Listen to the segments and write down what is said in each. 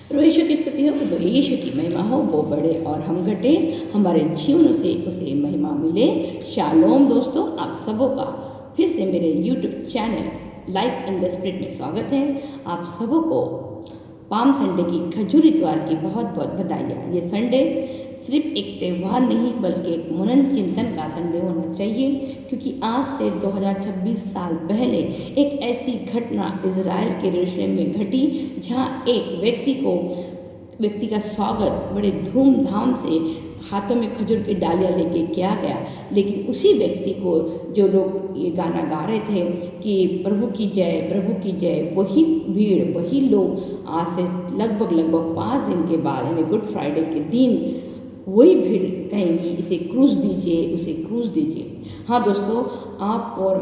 प्रभु यीशु की स्तुति हो, प्रभु यीशु की महिमा हो, वो बढ़े और हम घटे, हमारे जीवन से उसे महिमा मिले। शालोम दोस्तों, आप सबों का फिर से मेरे YouTube channel life in the spirit में स्वागत है। आप सबों को पाम संडे की खजूर इतवार की बहुत बहुत बधाइयाँ। ये संडे सिर्फ एक त्यौहार नहीं बल्कि एक मनन चिंतन का संडे होना चाहिए, क्योंकि आज से 2026 साल पहले एक ऐसी घटना इज़राइल के यरूशलेम में घटी जहां एक व्यक्ति का स्वागत बड़े धूमधाम से हाथों में खजूर की डालियाँ लेके किया गया। लेकिन उसी व्यक्ति को जो लोग ये गाना गा रहे थे कि प्रभु की जय, वही भीड़, वही लोग आज से लगभग 5 दिन के बाद यानी गुड फ्राइडे के दिन वही भीड़ कहेंगी इसे क्रूस दीजिए, उसे क्रूस दीजिए। हाँ दोस्तों, आपको और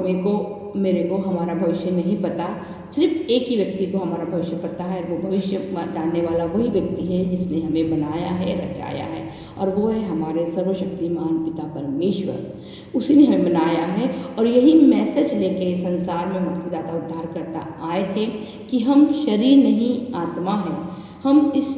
मेरे को हमारा भविष्य नहीं पता, सिर्फ एक ही व्यक्ति को हमारा भविष्य पता है। वो भविष्य जानने वाला वही व्यक्ति है जिसने हमें बनाया है, रचाया है, और वो है हमारे सर्वशक्तिमान पिता परमेश्वर। उसी ने हमें बनाया है और यही मैसेज लेके संसार में मुक्तिदाता उद्धारकर्ता आए थे कि हम शरीर नहीं आत्मा हैं। हम इस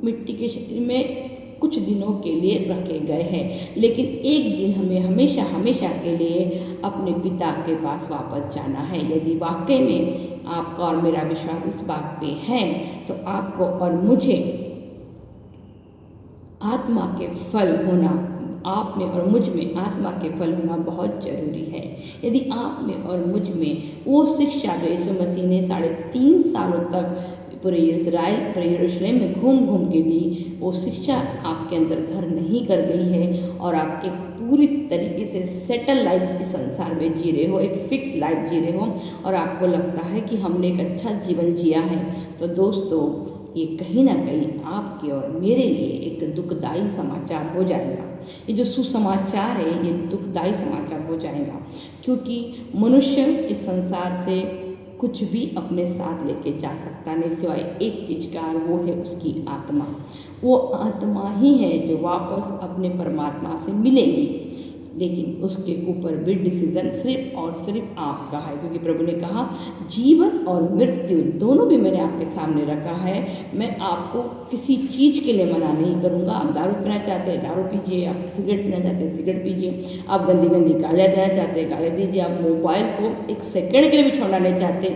मिट्टी के शरीर में कुछ दिनों के लिए रखे गए हैं, लेकिन एक दिन हमें हमेशा के लिए अपने पिता के पास वापस जाना है। यदि वाकई में आपका और मेरा विश्वास इस बात पे है तो आपको और मुझे आत्मा के फल होना, आप में और मुझ में आत्मा के फल होना बहुत जरूरी है। यदि आप में और मुझ में वो शिक्षा जो यीशु मसीह ने 3.5 सालों तक पूरे यरूशलेम में घूम के दी, वो शिक्षा आपके अंदर घर नहीं कर गई है और आप एक पूरी तरीके से सेटल लाइफ इस संसार में जी रहे हो, एक फिक्स लाइफ जी रहे हो और आपको लगता है कि हमने एक अच्छा जीवन जिया है, तो दोस्तों ये कहीं ना कहीं आपके और मेरे लिए एक दुखदाई समाचार हो जाएगा। ये जो सुसमाचार है ये दुखदाई समाचार हो जाएगा, क्योंकि मनुष्य इस संसार से कुछ भी अपने साथ लेके जा सकता नहीं सिवाय एक चीज़ का, और वो है उसकी आत्मा। वो आत्मा ही है जो वापस अपने परमात्मा से मिलेगी, लेकिन उसके ऊपर भी डिसीजन सिर्फ और सिर्फ आपका है, क्योंकि प्रभु ने कहा जीवन और मृत्यु दोनों भी मैंने आपके सामने रखा है। मैं आपको किसी चीज़ के लिए मना नहीं करूँगा। आप दारू पीना चाहते हैं दारू पीजिए, आप सिगरेट पीना चाहते हैं सिगरेट पीजिए, आप गंदी गालियाँ देना चाहते हैं गालियाँ दीजिए, आप मोबाइल को एक सेकंड के लिए भी छोड़ना नहीं चाहते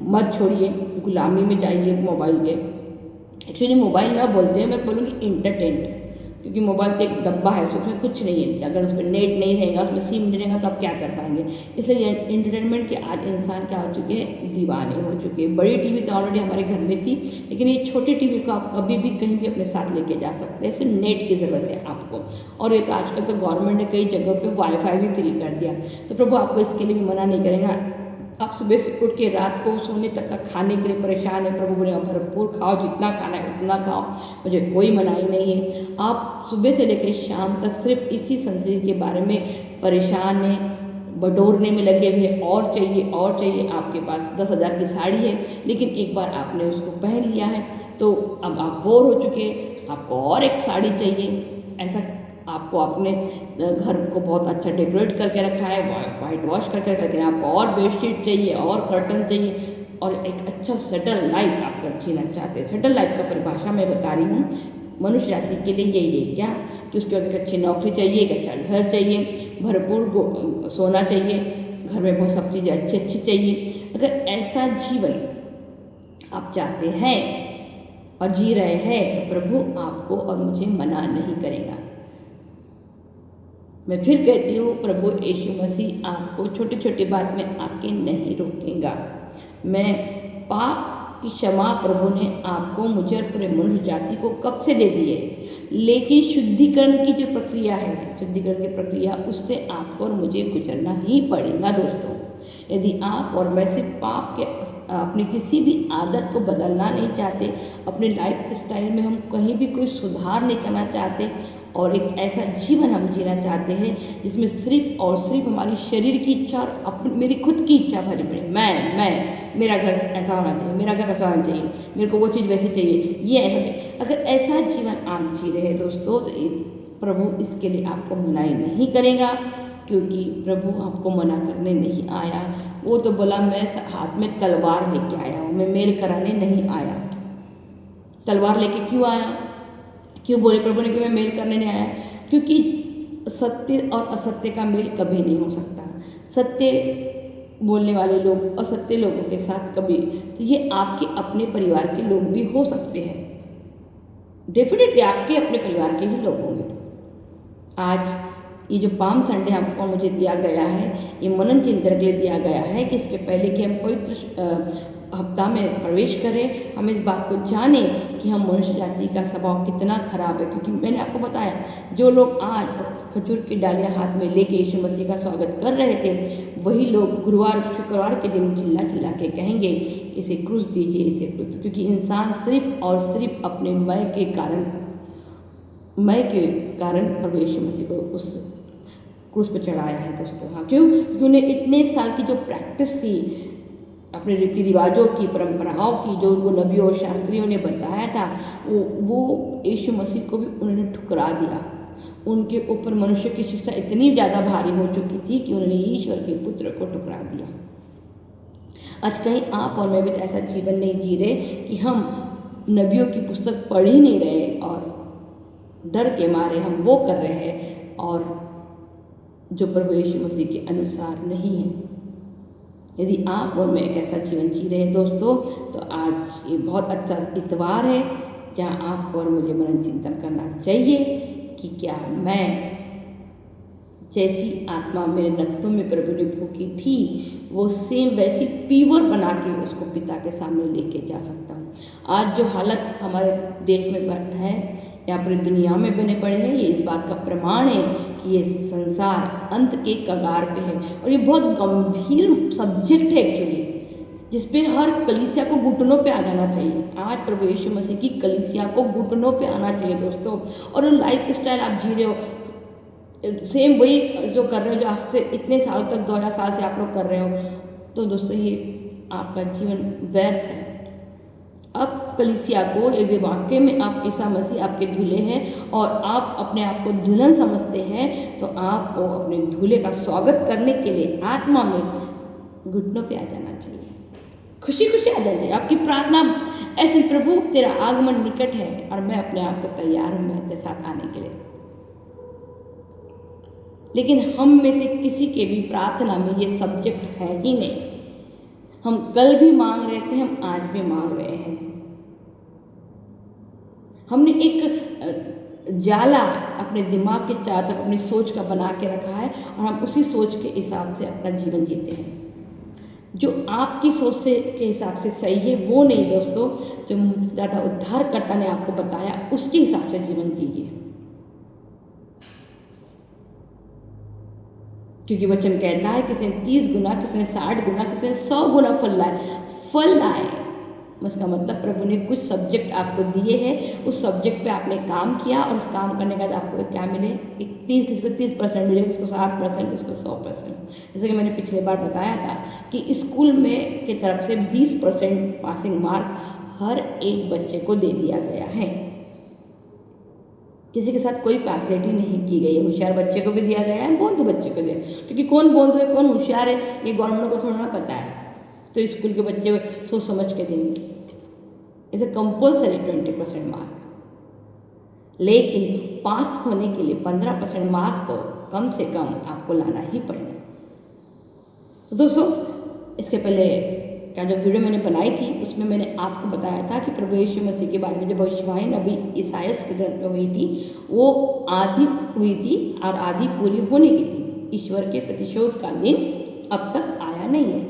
मत छोड़िए, गुलामी में जाइए मोबाइल के। एक्चुअली मोबाइल ना बोलते हैं, मैं बोलूँगी इंटरटेनमेंट, क्योंकि मोबाइल तो एक डब्बा है, उसमें कुछ नहीं है। अगर उसमें नेट नहीं रहेगा, उसमें सिम नहीं रहेगा तो आप क्या कर पाएंगे। इसलिए इंटरटेनमेंट के आज इंसान क्या हो चुके हैं, दीवाने हो चुके हैं। बड़ी टीवी तो ऑलरेडी हमारे घर में थी, लेकिन ये छोटी टीवी को आप कभी भी कहीं भी अपने साथ लेके जा सकते हैं। सिर्फ नेट की ज़रूरत है आपको, और ये तो आजकल तो गवर्नमेंट ने कई जगह पर वाईफाई भी फ्री कर दिया, तो प्रभु आपको इसके लिए भी मना नहीं करेगा। आप सुबह से उठ के रात को सोने तक का खाने के लिए परेशान है, प्रभु बोलेगा भरपूर खाओ, जितना खाना है उतना खाओ, मुझे कोई मनाही नहीं है। आप सुबह से लेकर शाम तक सिर्फ इसी संसार के बारे में परेशान हैं, बटोरने में लगे हुए, और चाहिए। आपके पास 10,000 की साड़ी है, लेकिन एक बार आपने उसको पहन लिया है तो अब आप बोर हो चुके हैं, आपको और एक साड़ी चाहिए। ऐसा आपको अपने घर को बहुत अच्छा डेकोरेट करके रखा है, वाइट वॉश करके रखा है, लेकिन आपको और बेडशीट चाहिए और कर्टन चाहिए और एक अच्छा सेटल लाइफ आप जीना चाहते हैं। सेटल लाइफ का परिभाषा मैं बता रही हूँ, मनुष्य जाति के लिए यही है क्या कि उसके बाद एक अच्छी नौकरी चाहिए, एक अच्छा घर चाहिए, भरपूर सोना चाहिए, घर में बहुत सब चीज़ें अच्छी चाहिए। अगर ऐसा जीवन आप चाहते हैं और जी रहे हैं तो प्रभु आपको और मुझे मना नहीं करेगा। मैं फिर कहती हूँ, प्रभु यीशु मसीह आपको छोटी छोटी बात में आके नहीं रोकेगा। मैं पाप की क्षमा प्रभु ने आपको, मुझे और पूरे मनुष्य जाति को कब से दे दी है, लेकिन शुद्धिकरण की जो प्रक्रिया है, शुद्धिकरण की प्रक्रिया, उससे आपको और मुझे गुजरना ही पड़ेगा दोस्तों। यदि आप और मैं सिर्फ पाप के अपनी किसी भी आदत को बदलना नहीं चाहते, अपने लाइफ स्टाइल में हम कहीं भी कोई सुधार नहीं करना चाहते, और एक ऐसा जीवन हम जीना चाहते हैं जिसमें सिर्फ और सिर्फ हमारी शरीर की इच्छा और मेरी खुद की इच्छा भरी पड़े, मैं मेरा घर ऐसा होना चाहिए, मेरा घर ऐसा होना चाहिए, मेरे को वो चीज़ वैसी चाहिए, ये ऐसा चाहिए। अगर ऐसा जीवन आप जी रहे हैं दोस्तों, तो प्रभु इसके लिए आपको मनाही नहीं करेगा, क्योंकि प्रभु आपको मना करने नहीं आया। वो तो बोला मैं हाथ में तलवार लेके आया हूँ, मैं मेल कराने नहीं आया। तलवार लेके क्यों आया? क्यों बोले प्रभु ने कि मैं मेल करने नहीं आया? क्योंकि सत्य और असत्य का मेल कभी नहीं हो सकता। सत्य बोलने वाले लोग असत्य लोगों के साथ कभी, तो ये आपके अपने परिवार के लोग भी हो सकते हैं, डेफिनेटली आपके अपने परिवार के ही लोग होंगे। आज ये जो पाम संडे हमको मुझे दिया गया है, ये मनन चिंतन के लिए दिया गया है कि इसके पहले कि हम पवित्र हफ्ता में प्रवेश करें, हम इस बात को जानें कि हम मनुष्य जाति का स्वभाव कितना खराब है। क्योंकि मैंने आपको बताया, जो लोग आज खजूर की डालियाँ हाथ में लेके यीशु मसीह का स्वागत कर रहे थे, वही लोग गुरुवार शुक्रवार के दिन चिल्ला चिल्ला के कहेंगे इसे क्रूस दीजिए, इसे क्रूस। क्योंकि इंसान सिर्फ और सिर्फ अपने मैं के कारण प्रभु यीशु मसीह को उस क्रूस पर चढ़ाया है दोस्तों। हाँ, क्यों? क्योंकि उन्हें इतने साल की जो प्रैक्टिस थी, अपने रीति रिवाजों की, परंपराओं की, जो उनको नबियों और शास्त्रियों ने बताया था, वो यीशु मसीह को भी उन्होंने ठुकरा दिया। उनके ऊपर मनुष्य की शिक्षा इतनी ज़्यादा भारी हो चुकी थी कि उन्होंने ईश्वर के पुत्र को ठुकरा दिया। आज कहीं आप और मैं भी ऐसा जीवन नहीं जी रहे कि हम नबियों की पुस्तक पढ़ ही नहीं रहे और डर के मारे हम वो कर रहे हैं और जो प्रभु यीशु मसीह के अनुसार नहीं है। यदि आप और मैं एक ऐसा जीवन जी रहे हैं दोस्तों, तो आज ये बहुत अच्छा इतवार है जहाँ आप और मुझे मनन चिंतन करना चाहिए कि क्या मैं जैसी आत्मा मेरे नथनों में प्रभु ने फूंकी थी, वो सेम वैसी पीवर बना के उसको पिता के सामने लेके जा सकता हूँ। आज जो हालत हमारे देश में है या पूरी दुनिया में बने पड़े हैं, ये इस बात का प्रमाण है कि ये संसार अंत के कगार पे है। और ये बहुत गंभीर सब्जेक्ट है एक्चुअली, जिसपे हर कलीसिया को घुटनों पे आ जाना चाहिए। आज प्रभु यीशु मसीह की कलीसिया को घुटनों पे आना चाहिए दोस्तों। और लाइफ स्टाइल आप जी रहे हो, सेम वही जो कर रहे हो जो आज से इतने साल तक 2000 साल से आप लोग कर रहे हो, तो दोस्तों ये आपका जीवन व्यर्थ है। अब कलीसिया को यदि वाकई में आप ईसा मसीह आपके दूल्हे हैं और आप अपने आप को दुल्हन समझते हैं, तो आपको अपने दूल्हे का स्वागत करने के लिए आत्मा में घुटनों पे आ जाना चाहिए, खुशी खुशी आ जाना चाहिए। आपकी प्रार्थना ऐसे, प्रभु तेरा आगमन निकट है और मैं अपने आप को तैयार हूँ मैं तेरे साथ आने के लिए। लेकिन हम में से किसी के भी प्रार्थना में ये सब्जेक्ट है ही नहीं। हम कल भी मांग रहे थे, हम आज भी मांग रहे हैं। हमने एक जाला अपने दिमाग के चारों तरफ अपनी सोच का बना के रखा है और हम उसी सोच के हिसाब से अपना जीवन जीते हैं। जो आपकी सोच से के हिसाब से सही है वो नहीं दोस्तों, जो ज़्यादा उद्धारकर्ता ने आपको बताया उसके हिसाब से जीवन जीजिए। क्योंकि वचन कहता है किसी ने 30 गुना, किसी ने 60 गुना, किसी ने 100 गुना फल लाए। उसका मतलब प्रभु ने कुछ सब्जेक्ट आपको दिए हैं, उस सब्जेक्ट पे आपने काम किया और उस काम करने के बाद आपको क्या मिले, किसी को 30% मिले, किसी को 60%, किसी को 100%। जैसे कि मैंने पिछले बार बताया था कि स्कूल में की तरफ से 20% पासिंग मार्क हर एक बच्चे को दे दिया गया है। किसी के साथ कोई पार्शियलिटी नहीं की गई है। होशियार बच्चे को भी दिया गया है, बोंधु बच्चे को दिया, क्योंकि कौन बोंधु है कौन होशियार है ये गवर्नमेंट को थोड़ा ना पता है, तो स्कूल के बच्चे सोच समझ के देंगे। इसे कंपल्सरी 20% मार्क, लेकिन पास होने के लिए 15% मार्क तो कम से कम आपको लाना ही पड़ेगा। तो दोस्तों, इसके पहले क्या जो वीडियो मैंने बनाई थी उसमें मैंने आपको बताया था कि प्रभु यीशु मसीह के बारे में जो भविष्यवाणी नबी ईसायास के ग्रंथ में हुई थी वो आधी हुई थी और आधी पूरी होने की थी। ईश्वर के प्रतिशोध का दिन अब तक आया नहीं है।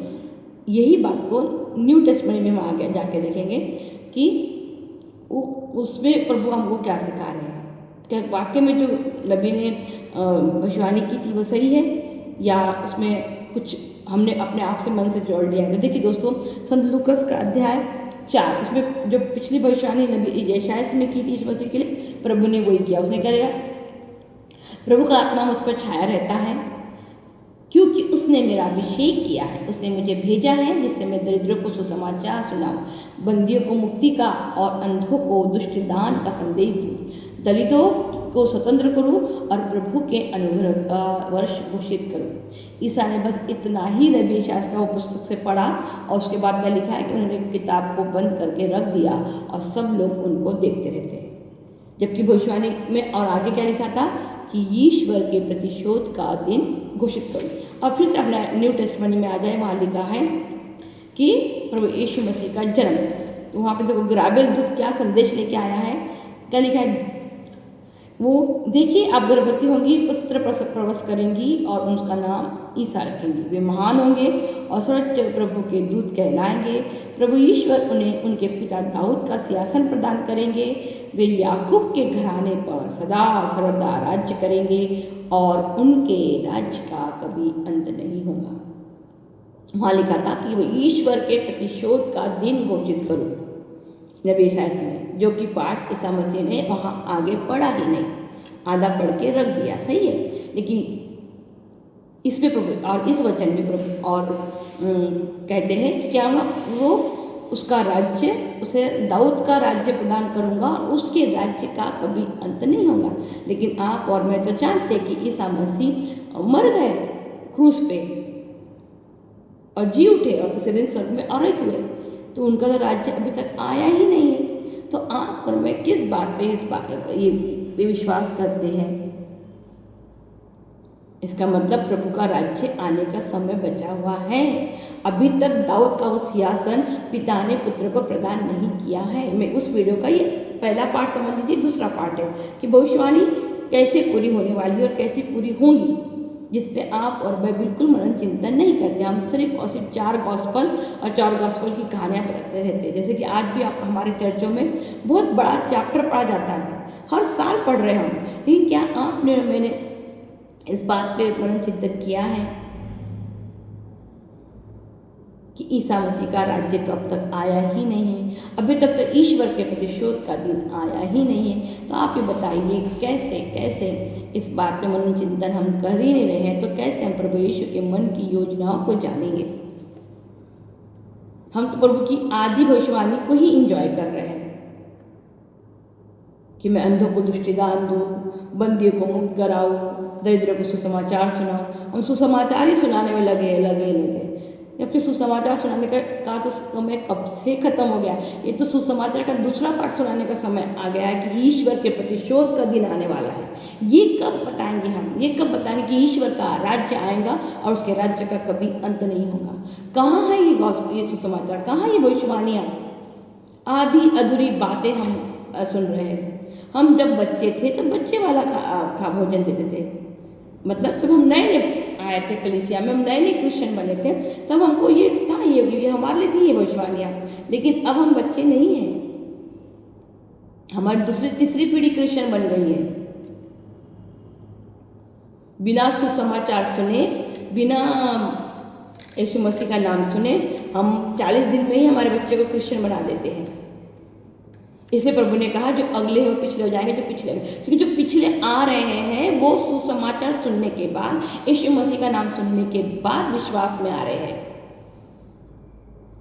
यही बात को न्यू टेस्टमेंट में हम आगे जाके देखेंगे कि उसमें प्रभु हमको क्या सिखा रहे हैं, क्या वाकई में जो नबी ने भविष्यवाणी की थी वो सही है या उसमें कुछ हमने अपने आप से मन से जोड़ लिया है। तो देखिए दोस्तों, संत लूकस का अध्याय 4, उसमें जो पिछली भविष्यवाणी नबी यशायाह में की थी इस मसीह के लिए, प्रभु ने वही किया। उसने क्या किया, प्रभु का आत्मा मुझ पर छाया रहता है क्योंकि उसने मेरा अभिषेक किया है, उसने मुझे भेजा है जिससे मैं दरिद्रों को सुसमाचार सुनाऊं, बंदियों को मुक्ति का और अंधों को दृष्टिदान का संदेश दूं, दलितों को स्वतंत्र करूं और प्रभु के अनुग्रह का वर्ष घोषित करूं। ईसा ने बस इतना ही नबी शास्त्र का वो पुस्तक से पढ़ा और उसके बाद क्या लिखा है कि उन्होंने किताब को बंद करके रख दिया और सब लोग उनको देखते रहते हैं। जबकि भविष्यवाणी में और आगे क्या लिखा था कि ईश्वर के प्रतिशोध का दिन घोषित करूं। और फिर से अपना न्यू टेस्टमनी में आ जाए, वहाँ लिखा है कि प्रभु यीशु मसीह का जन्म, तो वहाँ पे देखो ग्राबेल दूत क्या संदेश लेके आया है, क्या लिखा है वो देखिए, आप गर्भवती होंगी, पुत्र प्रसव करेंगी और उनका नाम ईसा रखेंगी। वे महान होंगे और सर्वोच्च प्रभु के दूत कहलाएंगे। प्रभु ईश्वर उन्हें उनके पिता दाऊद का सिंहासन प्रदान करेंगे। वे याकूब के घराने पर सदा सर्वदा राज्य करेंगे और उनके राज्य का कभी अंत नहीं होगा। वहाँ लिखा था कि वो ईश्वर के प्रतिशोध का दिन घोषित करूँ, नबी ईसायास में, जो कि पाठ ईसा मसीह ने वहाँ आगे पढ़ा ही नहीं, आधा पढ़ के रख दिया, सही है। लेकिन इसमें प्रभु और इस वचन में प्रभु और कहते हैं कि क्या वो उसका राज्य, उसे दाऊद का राज्य प्रदान करूँगा और उसके राज्य का कभी अंत नहीं होगा। लेकिन आप और मैं तो जानते कि ईसा मसीह मर गए क्रूस पे और जी उठे और तीसरे दिन स्वर्ग में आरोहित हुए, तो उनका तो राज्य अभी तक आया ही नहीं है। तो आप और मैं किस बात पे ये विश्वास करते हैं? इसका मतलब प्रभु का राज्य आने का समय बचा हुआ है। अभी तक दाऊद का वो सिंहासन पिता ने पुत्र को प्रदान नहीं किया है। मैं उस वीडियो का ये पहला पार्ट समझ लीजिए, दूसरा पार्ट है कि भविष्यवाणी कैसे पूरी होने वाली है और कैसे पूरी होंगी, जिसपे आप और मैं बिल्कुल मनन चिंतन नहीं करते। हम सिर्फ और सिर्फ 4 गॉस्पल और 4 गॉस्पल की कहानियाँ बताते रहते हैं। जैसे कि आज भी आप हमारे चर्चों में बहुत बड़ा चैप्टर पढ़ा जाता है, हर साल पढ़ रहे हम, लेकिन क्या आपने मैंने इस बात पे मनन चिंतन किया है कि ईसा मसीह का राज्य तो अब तक आया ही नहीं है, अभी तक तो ईश्वर के प्रतिशोध का दिन आया ही नहीं है। तो आप ये बताइए कैसे कैसे इस बात पे मनन चिंतन हम कर ही नहीं रहे हैं, तो कैसे हम प्रभु यीशु के मन की योजनाओं को जानेंगे? हम तो प्रभु की आदि भविष्यवाणी को ही इंजॉय कर रहे हैं कि मैं अंधों को दृष्टिदान दूँ, बंदियों को मुक्त कराऊँ, दरिद्रों को सुसमाचार सुनाऊँ। हम सुसमाचार ही सुनाने में लगे जबकि सुसमाचार सुनाने का तो समय कब से खत्म हो गया। ये तो सुसमाचार का दूसरा पार्ट सुनाने का समय आ गया है कि ईश्वर के प्रतिशोध का दिन आने वाला है। ये कब बताएंगे हम? ये कब बताएंगे कि ईश्वर का राज्य आएगा और उसके राज्य का कभी अंत नहीं होगा? कहाँ है ये गॉस्पेल, ये सुसमाचार, कहाँ ये भविष्यवाणियाँ? आधी अधूरी बातें हम सुन रहे हैं। हम जब बच्चे थे तो बच्चे वाला खा भोजन देते थे, मतलब जब हम नए आए थे कलीसिया में, हम नए क्रिश्चियन बने थे, तब हमको ये था, ये हमारे लिए थी ये भविष्यवाणियाँ। लेकिन अब हम बच्चे नहीं हैं, हमारी दूसरी तीसरी पीढ़ी क्रिश्चियन बन गई है। बिना सुसमाचार सुने, बिना यीशु मसीह का नाम सुने हम 40 दिन में ही हमारे बच्चे को क्रिश्चियन बना देते हैं। इसलिए प्रभु ने कहा जो अगले हो पिछले हो जाएंगे, जो पिछले, क्योंकि जो पिछले आ रहे हैं वो सुसमाचार सुनने के बाद, यीशु मसीह का नाम सुनने के बाद विश्वास में आ रहे हैं।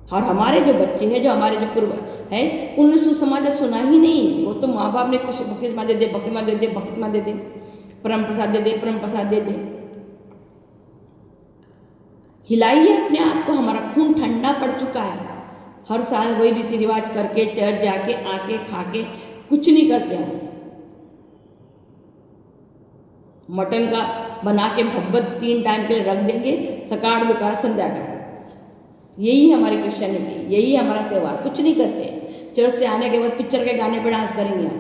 और हमारे जो बच्चे हैं, जो हमारे जो पूर्व है, उन्होंने सुसमाचार सुना ही नहीं। वो तो माँ बाप ने कुछ बपतिस्मा दे दे, बपतिस्मा दे दे, बपतिस्मा दे दे, परम प्रसाद दे दे, परम प्रसाद दे दे, हिलाइए अपने आप को। हमारा खून ठंडा पड़ चुका है, हर साल वही रीति रिवाज करके चर्च जाके आके खा के कुछ नहीं करते हम। मटन का बना के भगवत 3 टाइम के लिए रख देंगे, सकाळ दोपहर संध्या का। यही हमारी क्रिश्चियनिटी, यही हमारा त्यौहार, कुछ नहीं करते। चर्च से आने के बाद पिक्चर के गाने पर डांस करेंगे हम,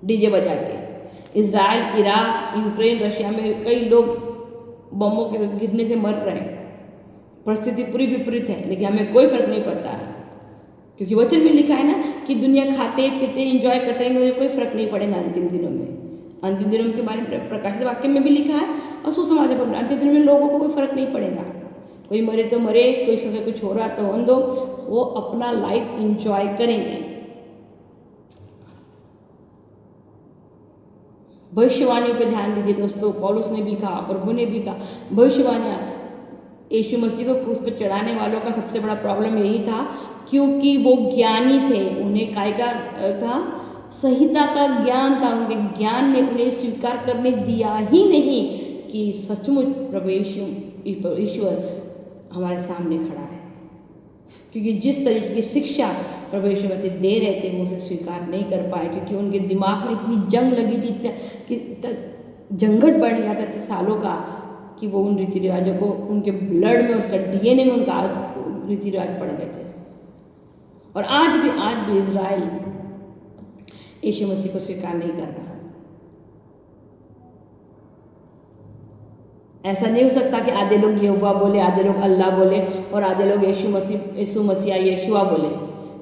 डीजे बजा के। इजराइल, इराक, यूक्रेन, रशिया में कई लोग बमों के गिरने से मर रहे हैं। परिस्थिति पूरी विपरीत है, लेकिन हमें कोई फर्क नहीं पड़ता, क्योंकि वचन में लिखा है ना कि दुनिया खाते पीते एंजॉय करते रहेंगे, मुझे कोई फर्क नहीं पड़ेगा अंतिम दिनों में। अंतिम दिनों के बारे में प्रकाशित वाक्य में भी लिखा है और सुसमाचार पर अंतिम दिनों में लोगों को कोई फर्क नहीं पड़ेगा। कोई मरे तो मरे, कोई कुछ हो रहा तो होने दो, वो अपना लाइफ इंजॉय करेंगे। भविष्यवाणियों पे ध्यान दीजिए दोस्तों। पौलुस ने भी कहा, प्रभु ने भी कहा, भविष्यवाणियाँ। यीशु मसीह को क्रूस पर चढ़ाने वालों का सबसे बड़ा प्रॉब्लम यही था, क्योंकि वो ज्ञानी थे, उन्हें काय का था, संहिता का ज्ञान था। उनके ज्ञान ने उन्हें स्वीकार करने दिया ही नहीं कि सचमुच प्रभु ईश्वर हमारे सामने खड़ा है। क्योंकि जिस तरीके की शिक्षा प्रभु यीशु मसीह दे रहे थे वो उसे स्वीकार नहीं कर पाए, क्योंकि उनके दिमाग में इतनी जंग लगी थी कि जंगट बढ़ गया था इतने सालों का, कि वो उन रीति रिवाजों को, उनके ब्लड में, उसका डीएनए में उनका रीति रिवाज पड़ गए थे। और आज भी इजराइल यीशु मसीह को स्वीकार नहीं कर रहा। ऐसा नहीं हो सकता कि आधे लोग यहोवा बोले, आधे लोग अल्लाह बोले और आधे लोग यीशु मसीह यीशुआ बोले।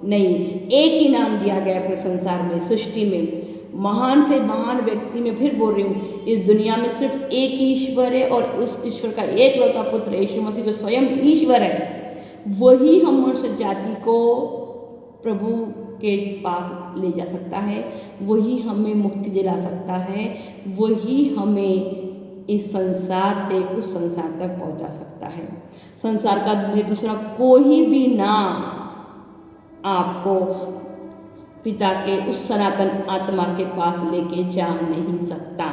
नहीं, एक ही नाम दिया गया पूरे संसार में, सृष्टि में, महान से महान व्यक्ति में फिर बोल रही हूँ, इस दुनिया में सिर्फ एक ही ईश्वर है और उस ईश्वर का एक लौता पुत्र यीशु मसीह जो स्वयं ईश्वर है, वही हम मनुष्य जाति को प्रभु के पास ले जा सकता है, वही हमें मुक्ति दिला सकता है, वही हमें इस संसार से उस संसार तक पहुंचा सकता है। संसार का दूसरा कोई भी नाम आपको पिता के उस सनातन आत्मा के पास लेके जा नहीं सकता,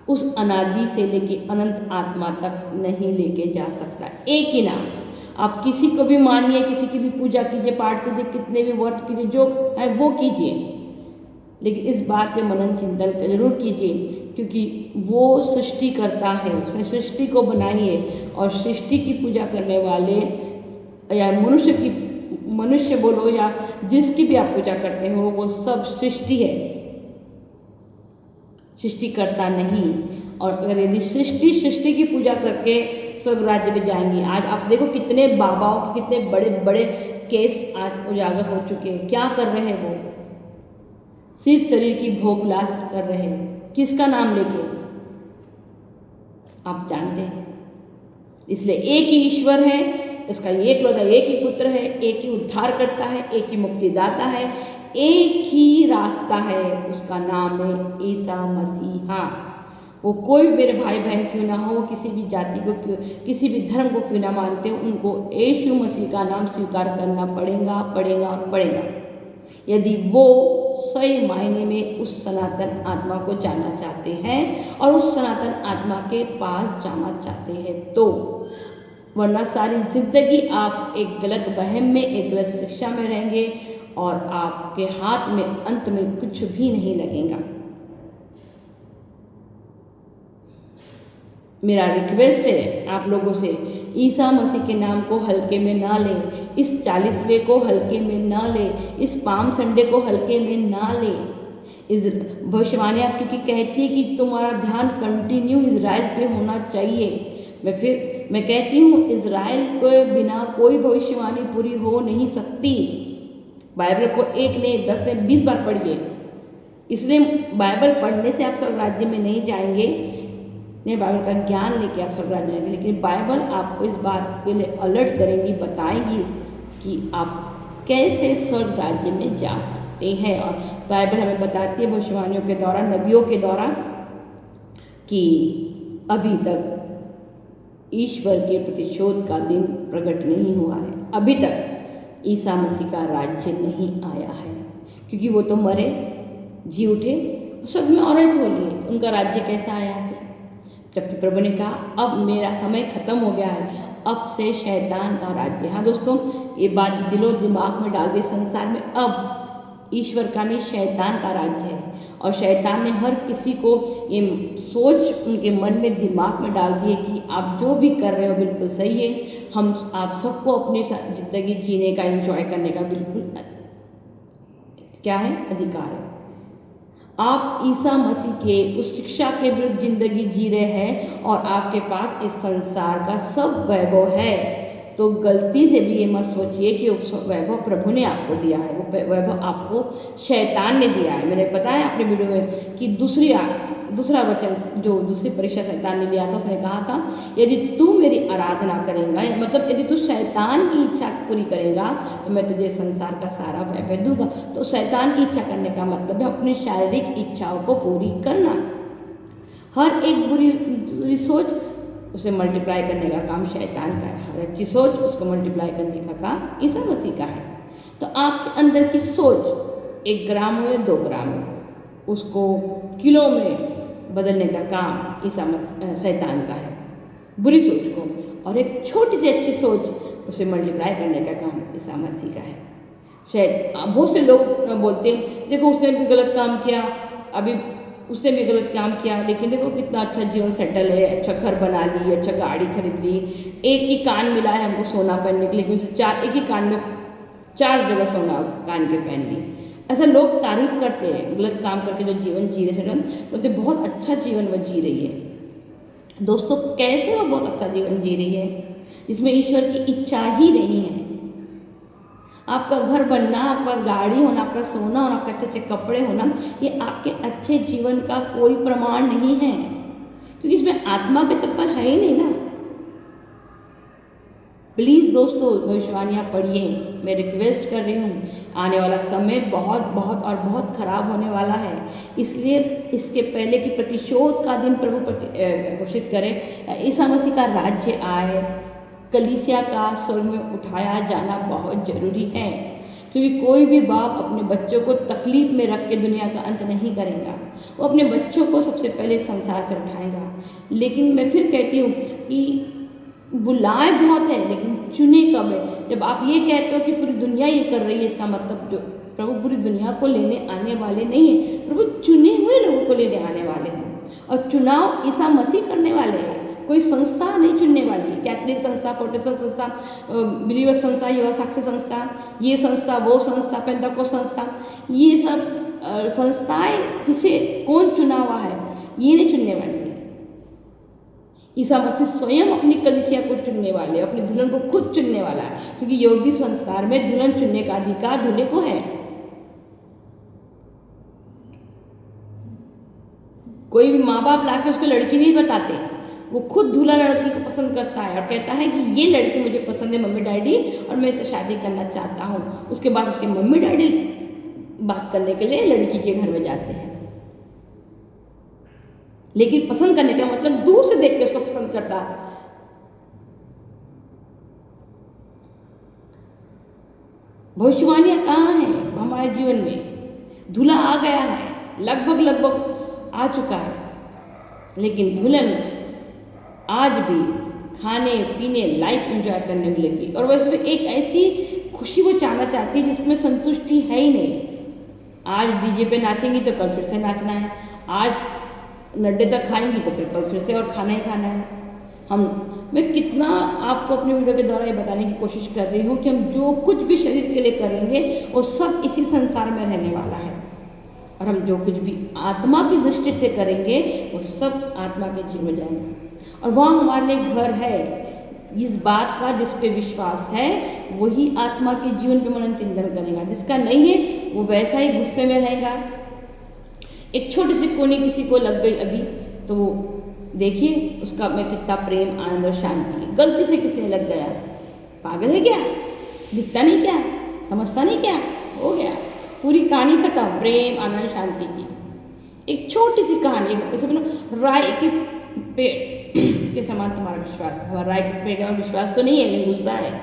उस अनादि से लेके अनंत आत्मा तक नहीं लेके जा सकता। एक ही नाम। आप किसी को भी मानिए, किसी की भी पूजा कीजिए, पाठ कीजिए, कितने भी व्रत कीजिए, जो है वो कीजिए, लेकिन इस बात पे मनन चिंतन जरूर कीजिए, क्योंकि वो सृष्टि करता है, उसने सृष्टि को बनाई है। और सृष्टि की पूजा करने वाले या मनुष्य बोलो या जिसकी भी आप पूजा करते हो, वो सब सृष्टि है, सृष्टि करता नहीं। और अगर यदि सृष्टि की पूजा करके स्वर्ग राज्य में जाएंगी, आज आप देखो कितने बाबाओं के कितने बड़े बड़े केस आज उजागर हो चुके हैं। क्या कर रहे हैं वो? सिर्फ शरीर की भोग विलास कर रहे हैं। किसका नाम लेके? आप जानते हैं। इसलिए एक ही ईश्वर है, उसका एक लौता एक ही पुत्र है, एक ही उद्धार करता है, एक ही मुक्तिदाता है, एक ही रास्ता है, उसका नाम है ईसा मसीहा। वो कोई मेरे भाई बहन क्यों ना हो, वो किसी भी जाति को क्यों, किसी भी धर्म को क्यों ना मानते हो, उनको यीशु मसीह का नाम स्वीकार करना पड़ेगा। यदि वो सही मायने में उस सनातन आत्मा को जानना चाहते हैं और उस सनातन आत्मा के पास जाना चाहते हैं तो, वरना सारी जिंदगी आप एक गलत वहम में, एक गलत शिक्षा में रहेंगे और आपके हाथ में अंत में कुछ भी नहीं लगेगा। मेरा रिक्वेस्ट है आप लोगों से, ईसा मसीह के नाम को हल्के में ना लें, इस 40वें को हल्के में ना लें, इस पाम संडे को हल्के में ना लें। इस भविष्यवाणी क्योंकि कहती है कि तुम्हारा ध्यान कंटिन्यू इजराइल पे होना चाहिए। मैं कहती हूँ, इजराइल के बिना कोई भविष्यवाणी पूरी हो नहीं सकती। बाइबल को 1 नहीं 10 नहीं 20 बार पढ़िए। इसलिए बाइबल पढ़ने से आप स्वर्ग राज्य में नहीं जाएंगे, नहीं बाइबल का ज्ञान लेके आप स्वर्ग राज्य में जाएंगे, लेकिन बाइबल आपको इस बात के लिए अलर्ट करेंगी, बताएंगी कि आप कैसे स्वर्ग राज्य में जा सकते हैं। और बाइबल हमें बताती है भविष्यवाणियों के द्वारा, नबियों के द्वारा, कि अभी तक ईश्वर के प्रतिशोध का दिन प्रकट नहीं हुआ है, अभी तक ईसा मसीह का राज्य नहीं आया है, क्योंकि वो तो मरे, जी उठे, स्वर्ग में औरत हो लिए, तो उनका राज्य कैसा आया? जबकि प्रभु ने कहा अब मेरा समय खत्म हो गया है, अब से शैतान का राज्य। हाँ दोस्तों, ये बात दिलो दिमाग में डाल दी, संसार में अब ईश्वर का नहीं शैतान का राज्य है। और शैतान ने हर किसी को ये सोच उनके मन में, दिमाग में डाल दी है कि आप जो भी कर रहे हो बिल्कुल सही है, आप सबको अपनी ज़िंदगी जीने का, एंजॉय करने का बिल्कुल क्या है, अधिकार है। आप ईसा मसीह के उस शिक्षा के विरुद्ध जिंदगी जी रहे हैं और आपके पास इस संसार का सब वैभव है, तो गलती से भी ये मत सोचिए कि वैभव प्रभु ने आपको दिया है, वो वैभव आपको शैतान ने दिया है। मैंने बताया अपने वीडियो में कि दूसरा वचन जो दूसरी परीक्षा शैतान ने लिया था, उसने कहा था यदि तू मेरी आराधना करेगा, मतलब यदि तू शैतान की इच्छा पूरी करेगा तो मैं तुझे संसार का सारा वैभव दूंगा। तो शैतान की इच्छा करने का मतलब है अपनी शारीरिक इच्छाओं को पूरी करना। हर एक बुरी सोच उसे मल्टीप्लाई करने का काम शैतान का है, हर अच्छी सोच उसको मल्टीप्लाई करने का काम ईसा मसीह का है। तो आपके अंदर की सोच 1 ग्राम हो या 2 ग्राम हो, उसको किलो में बदलने का काम शैतान का है, बुरी सोच को। और एक छोटी सी अच्छी सोच उसे मल्टीप्लाई करने का काम ईसा मसीह का है। शायद बहुत से लोग बोलते हैं देखो उसने भी गलत काम किया, अभी उसने भी गलत काम किया, लेकिन देखो कितना अच्छा जीवन सेटल है, अच्छा घर बना ली, अच्छा गाड़ी खरीद ली, एक ही कान मिला है हमको सोना पहनने के लिए, लेकिन उसे एक ही कान में 4 जगह सोना कान के पहन ली। ऐसा लोग तारीफ करते हैं गलत काम करके जो जीवन जी रहे हैं, बोलते बहुत अच्छा जीवन वो जी रही है। दोस्तों कैसे वो बहुत अच्छा जीवन जी रही है जिसमें ईश्वर की इच्छा ही नहीं है। आपका घर बनना, आपके पास गाड़ी होना, आपका सोना होना, आपके अच्छे अच्छे कपड़े होना, ये आपके अच्छे जीवन का कोई प्रमाण नहीं है, क्योंकि इसमें आत्मा की तरफ है ही नहीं ना। प्लीज़ दोस्तों भविष्यवाणियाँ पढ़िए, मैं रिक्वेस्ट कर रही हूँ। आने वाला समय बहुत बहुत और बहुत खराब होने वाला है, इसलिए इसके पहले कि प्रतिशोध का दिन प्रभु घोषित करे, ईसा मसीह का राज्य आए, कलीसिया का स्वर्ग में उठाया जाना बहुत ज़रूरी है, क्योंकि कोई भी बाप अपने बच्चों को तकलीफ में रख के दुनिया का अंत नहीं करेगा, वो अपने बच्चों को सबसे पहले संसार से उठाएगा। लेकिन मैं फिर कहती हूँ कि बुलाए बहुत है लेकिन चुने कब है। जब आप ये कहते हो कि पूरी दुनिया ये कर रही है, इसका मतलब जो प्रभु पूरी दुनिया को लेने आने वाले नहीं है, प्रभु चुने हुए लोगों को लेने आने वाले हैं, और चुनाव ईसा मसीह करने वाले हैं, कोई संस्था नहीं चुनने वाली है। कैथलिक संस्था, प्रोटेस्टेंट संस्था, बिलीवर संस्था, युवा साक्षी संस्था, ये संस्था, वो संस्था, पेंटाकोस्ट संस्था, ये सब संस्थाएं किसे कौन चुना हुआ है, ये नहीं चुनने वाली है। ईसा मसीह स्वयं अपनी कलीसिया को चुनने वाले, अपनी दुल्हन को खुद चुनने वाला है, क्योंकि यहूदी संस्कार में दुल्हन चुनने का अधिकार दूल्हे को है। कोई भी माँ बाप लाके उसको लड़की नहीं बताते, वो खुद दूल्हा लड़की को पसंद करता है और कहता है कि ये लड़की मुझे पसंद है मम्मी डैडी, और मैं इससे शादी करना चाहता हूँ। उसके बाद उसके मम्मी डैडी बात करने के लिए लड़की के घर में जाते हैं, लेकिन पसंद करने का मतलब दूर से देख के उसको पसंद करता। भविष्यवाणियाँ कहाँ हैं हमारे जीवन में? दूल्हा आ गया है, लगभग आ चुका है, लेकिन दुल्हन आज भी खाने पीने लाइफ एंजॉय करने में लगी, और वैसे एक ऐसी खुशी वो चाहना चाहती है जिसमें संतुष्टि है ही नहीं। आज डीजे पे नाचेंगी तो कल फिर से नाचना है, आज नड्डे तक खाएंगी तो फिर कल फिर से और खाना ही खाना है। मैं कितना आपको अपने वीडियो के द्वारा ये बताने की कोशिश कर रही हूँ कि हम जो कुछ भी शरीर के लिए करेंगे वो सब इसी संसार में रहने वाला है, और हम जो कुछ भी आत्मा की दृष्टि से करेंगे वो सब आत्मा के जीवन में जाएंगे, और वहाँ हमारे लिए घर है। इस बात का जिस पे विश्वास है वही आत्मा के जीवन पे मनन चिंतन करेगा, जिसका नहीं है वो वैसा ही गुस्से में रहेगा। एक छोटी सी कोनी किसी को लग गई अभी, तो वो देखिए उसका में कितना प्रेम आनंद और शांति है। गलती से किसी ने लग गया, पागल है क्या? दिखता नहीं क्या? समझता नहीं क्या? हो गया, पूरी कहानी खत्म प्रेम आनंद शांति की। एक छोटी सी कहानी, जैसे बोलो राय के पेड़ के समान तुम्हारा विश्वास, हमारा राय के पेड़ का विश्वास तो नहीं है लेकिन गुस्सा है।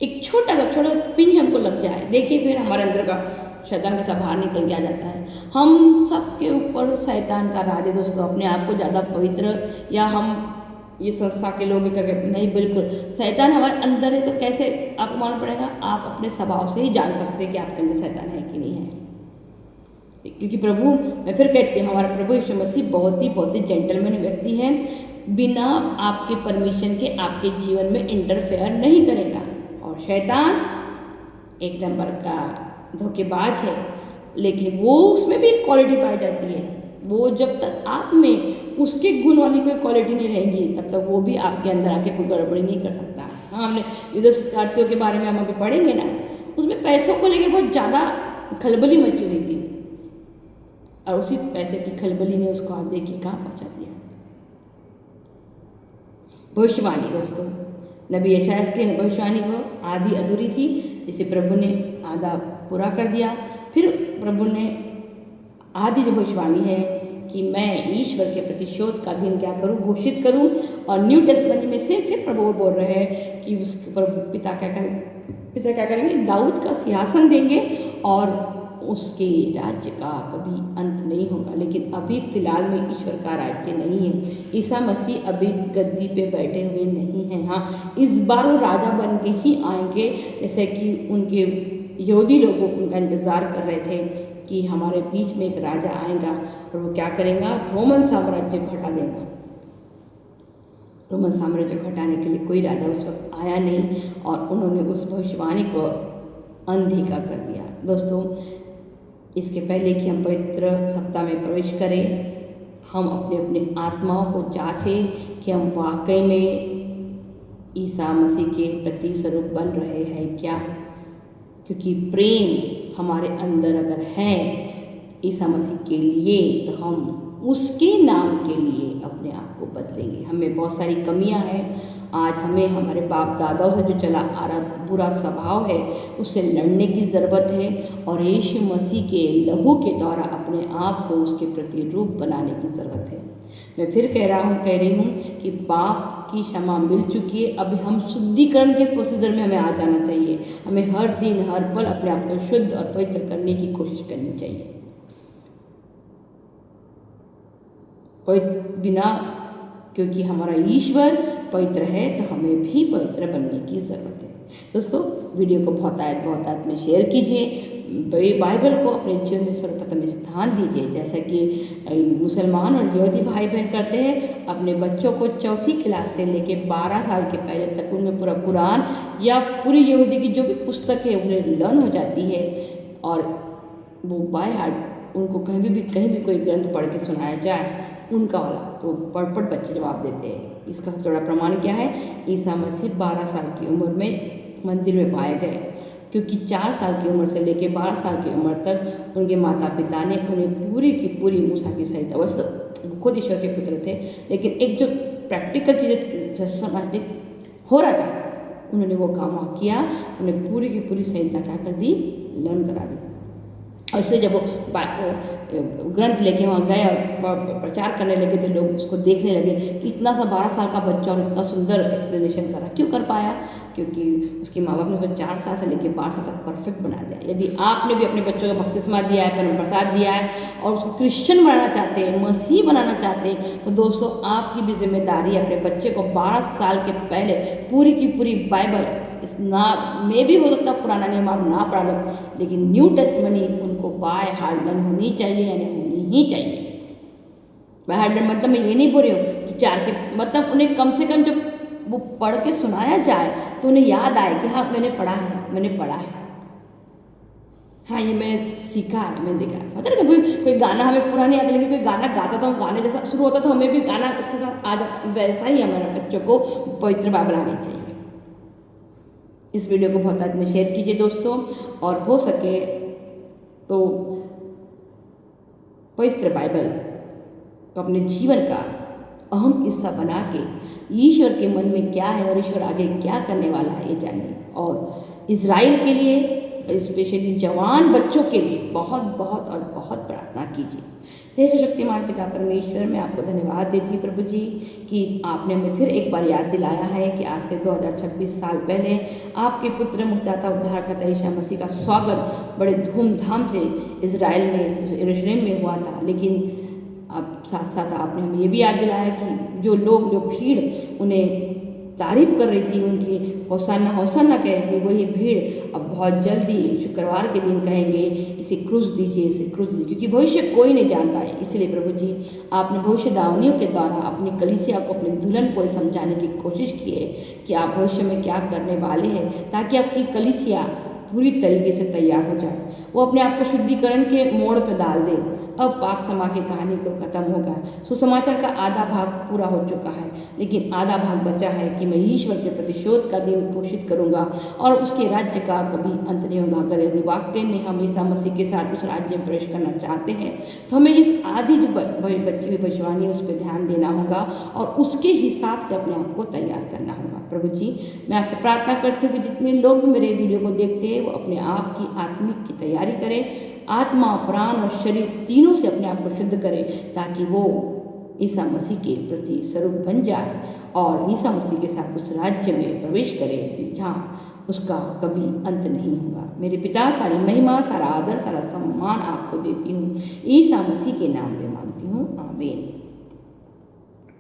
एक छोटा सा पिंच हमको लग जाए, देखिए फिर हमारे अंदर का शैतान का सब बाहर निकल के आ जाता है। हम सबके ऊपर शैतान का राज है दोस्तों। अपने आप को ज़्यादा पवित्र या हम ये संस्था के लोग करके नहीं, बिल्कुल शैतान हमारे अंदर है। तो कैसे आपको मालूम पड़ेगा? आप अपने स्वभाव से ही जान सकते हैं कि आपके अंदर शैतान है कि नहीं है, क्योंकि प्रभु, मैं फिर कहती हूँ, हमारा प्रभु यीशु मसीह बहुत ही जेंटलमैन व्यक्ति है, बिना आपके परमिशन के आपके जीवन में इंटरफेयर नहीं करेगा। और शैतान एक नंबर का धोखेबाज है, लेकिन वो उसमें भी एक क्वालिटी पाई जाती है। वो जब तक आप में उसके गुण वाली कोई क्वालिटी नहीं रहेगी तब तक वो भी आपके अंदर आके कोई गड़बड़ी नहीं कर सकता। हाँ, हमने युद्ध शतार्थियों के बारे में हम अभी पढ़ेंगे ना, उसमें पैसों को लेकर बहुत ज़्यादा खलबली मची हुई थी, और उसी पैसे की खलबली ने उसको आप देखिए कहाँ पहुँचा दिया। भविष्यवाणी दोस्तों, नबी यशायाह की भविष्यवाणी को आधी अधूरी थी, जिसे प्रभु ने आधा पूरा कर दिया। फिर प्रभु ने आधी जो भविष्यवाणी है कि मैं ईश्वर के प्रतिशोध का दिन क्या करूं, घोषित करूं। और न्यू टेस्टमेंट में से फिर प्रभु बोल रहे हैं कि उसके ऊपर पिता क्या करेंगे, दाऊद का सिंहासन देंगे और उसके राज्य का कभी अंत नहीं होगा। लेकिन अभी फिलहाल में ईश्वर का राज्य नहीं है, ईसा मसीह अभी गद्दी पे बैठे हुए नहीं हैं। हाँ, इस बार वो राजा बन के ही आएंगे, जैसे कि उनके यहूदी लोगों उनका इंतज़ार कर रहे थे कि हमारे बीच में एक राजा आएगा और वो क्या करेगा, रोमन साम्राज्य को हटा देगा। रोमन साम्राज्य को हटाने के लिए कोई राजा उस वक्त आया नहीं और उन्होंने उस भविष्यवाणी को अनदेखा कर दिया। दोस्तों, इसके पहले कि हम पवित्र सप्ताह में प्रवेश करें, हम अपने अपने आत्माओं को जांचें कि हम वाकई में ईसा मसीह के प्रति स्वरूप बन रहे हैं क्या। क्योंकि प्रेम हमारे अंदर अगर है ईसा मसीह के लिए, तो हम उसके नाम के लिए अपने आप को बदलेंगे। हमें बहुत सारी कमियां हैं। आज हमें हमारे बाप दादाओं से जो चला आ रहा बुरा स्वभाव है, उससे लड़ने की ज़रूरत है और यीशु मसीह के लहू के द्वारा अपने आप को उसके प्रतिरूप बनाने की ज़रूरत है। मैं फिर कह रही हूँ कि पाप की क्षमा मिल चुकी है। अब हम शुद्धिकरण के प्रोसीजर में हमें आ जाना चाहिए। हमें हर दिन हर पल अपने आप को शुद्ध और पवित्र करने की कोशिश करनी चाहिए। बिना, क्योंकि हमारा ईश्वर पवित्र है तो हमें भी पवित्र बनने की ज़रूरत है। दोस्तों, वीडियो को बहुत में शेयर कीजिए। बाइबल को अपने जीवन में सर्वप्रथम स्थान दीजिए, जैसा कि मुसलमान और यहूदी भाई बहन करते हैं। अपने बच्चों को चौथी क्लास से लेके 12 साल के पहले तक उनमें पूरा कुरान या पूरी यहूदी की जो भी पुस्तक है उन्हें लर्न हो जाती है और वो बाय हार्ट उनको कहीं भी कोई ग्रंथ पढ़ के सुनाया जाए उनका वाला, तो पढ़ बच्चे जवाब देते हैं। इसका सबसे बड़ा प्रमाण क्या है, ईसा मसीह 12 साल की उम्र में मंदिर में पाए गए, क्योंकि 4 साल की उम्र से लेकर 12 साल की उम्र तक उनके माता पिता ने उन्हें पूरी की पूरी मूसा की सहित अवश्य खुद ईश्वर के पुत्र थे, लेकिन एक जो प्रैक्टिकल चीज़ें समाजिक हो रहा था उन्होंने वो काम किया, उन्हें पूरी की पूरी संहिता क्या कर दी, लर्न करा दी। और इसलिए जब वो ग्रंथ लेके वहाँ गए और प्रचार करने लगे तो लोग उसको देखने लगे कि इतना सा 12 साल का बच्चा और इतना सुंदर एक्सप्लेनेशन करा। क्यों कर पाया, क्योंकि उसके माँ बाप ने उसको 4 साल से लेकर 12 साल तक परफेक्ट बना दिया। यदि आपने भी अपने बच्चों को बपतिस्मा दिया है, परम प्रसाद दिया है और उसको क्रिश्चियन बनाना चाहते हैं, मसीही बनाना चाहते हैं, तो दोस्तों आपकी भी जिम्मेदारी है अपने बच्चे को 12 साल के पहले पूरी की पूरी बाइबल, इस ना में भी हो सकता पुराना नियम आप ना पढ़ा लो, लेकिन न्यू टेस्टमेंट उनको बाय हार्ट लर्न होनी चाहिए, यानी होनी ही चाहिए। बाय हार्ट लर्न मतलब मैं ये नहीं बोल रही हूँ कि 4 के, मतलब उन्हें कम से कम जब वो पढ़ के सुनाया जाए तो उन्हें याद आए कि हाँ मैंने पढ़ा है, हाँ ये मैंने सीखा है, मैंने देखा है। मतलब कभी कोई गाना हमें पूरा नहीं आता, लेकिन कोई गाना गाता था, वो गाने जैसा शुरू होता तो हमें भी गाना उसके साथ आ जाता। वैसा ही हमारे बच्चों को पवित्र बाइबल आनी चाहिए। इस वीडियो को बहुत आदमी में शेयर कीजिए दोस्तों, और हो सके तो पवित्र बाइबल को अपने जीवन का अहम हिस्सा बना के ईश्वर के मन में क्या है और ईश्वर आगे क्या करने वाला है ये जानिए। और इज़राइल के लिए, स्पेशली जवान बच्चों के लिए बहुत प्रार्थना कीजिए। हे शक्तिमान पिता परमेश्वर, मैं आपको धन्यवाद देती हूँ प्रभु जी कि आपने हमें फिर एक बार याद दिलाया है कि आज से 2026 साल पहले आपके पुत्र मुक्तिदाता उद्धारकर्ता ईसा मसीह का स्वागत बड़े धूमधाम से इज़राइल में, यरूशलेम में हुआ था। लेकिन अब साथ साथ आपने हमें ये भी याद दिलाया कि जो भीड़ उन्हें तारीफ कर रही थी, उनकी हौसला कह रही थी, वही भीड़ अब बहुत जल्दी शुक्रवार के दिन कहेंगे इसे क्रूस दीजिए, क्योंकि भविष्य कोई नहीं जानता है। इसलिए प्रभु जी आपने भविष्यवाणियों के द्वारा अपनी कलीसिया को, अपने दुल्हन को समझाने की कोशिश की है कि आप भविष्य में क्या करने वाले हैं, ताकि आपकी कलीसिया पूरी तरीके से तैयार हो जाए। वो अपने आप को शुद्धिकरण के मोड़ पर डाल दे। अब पाप समा की कहानी को खत्म होगा। सुसमाचार का आधा भाग पूरा हो चुका है, लेकिन आधा भाग बचा है कि मैं ईश्वर के प्रतिशोध का दिन घोषित करूंगा और उसके राज्य का कभी अंत नहीं होगा। अगर यदि वाकई में हम ईसा मसीह के साथ उस राज्य में प्रवेश करना चाहते हैं तो हमें इस आधी जो बची हुई भविष्यवाणी उस पर ध्यान देना होगा और उसके हिसाब से अपने आप को तैयार करना होगा। प्रभु जी मैं आपसे प्रार्थना करती हूँ कि जितने लोग मेरे वीडियो को देखते हैं थे वो अपने आप की आत्मिक की तैयारी करें, आत्मा, प्राण और शरीर तीनों से अपने आप को शुद्ध करें, ताकि वो ईसा मसीह के प्रति स्वरूप बन जाए और ईसा मसीह के साथ उस राज्य में प्रवेश करे जहाँ उसका कभी अंत नहीं होगा। मेरे पिता, सारी महिमा, सारा आदर, सारा सम्मान आपको देती हूँ, ईसा मसीह के नाम पे मांगती हूँ, आमीन।